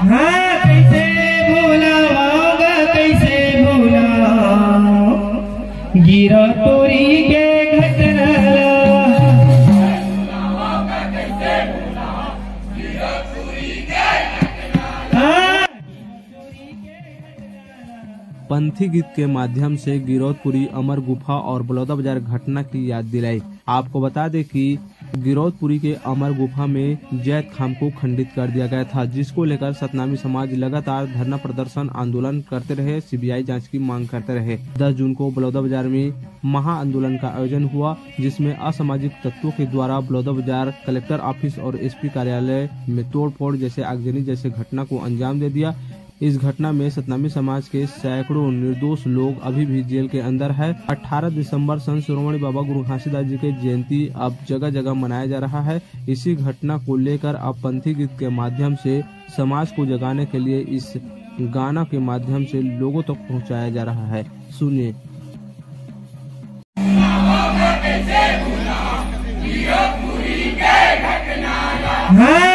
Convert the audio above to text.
हाँ कैसे भूलाऊंगा, कैसे भूलाऊं गिरा तोरी के घटना। पंथी गीत के माध्यम से गिरौदपुरी अमर गुफा और बलौदा बाजार घटना की याद दिलाई। आपको बता दें कि गिरौदपुरी के अमर गुफा में जैत खाम को खंडित कर दिया गया था, जिसको लेकर सतनामी समाज लगातार धरना प्रदर्शन आंदोलन करते रहे, सीबीआई जांच की मांग करते रहे। 10 जून को बलौदा बाजार में महा आंदोलन का आयोजन हुआ, जिसमें असामाजिक तत्वों के द्वारा बलौदा बाजार कलेक्टर ऑफिस और एसपी कार्यालय में तोड़फोड़ जैसे आगजनी जैसे घटना को अंजाम दे दिया। इस घटना में सतनामी समाज के सैकड़ों निर्दोष लोग अभी भी जेल के अंदर है। 18 दिसंबर संत शिरोमणि बाबा गुरु घासीदास जी की जयंती अब जगह जगह मनाया जा रहा है। इसी घटना को लेकर अब पंथी गीत के माध्यम से समाज को जगाने के लिए इस गाना के माध्यम से लोगों तक पहुंचाया जा रहा है। सुनिए। हाँ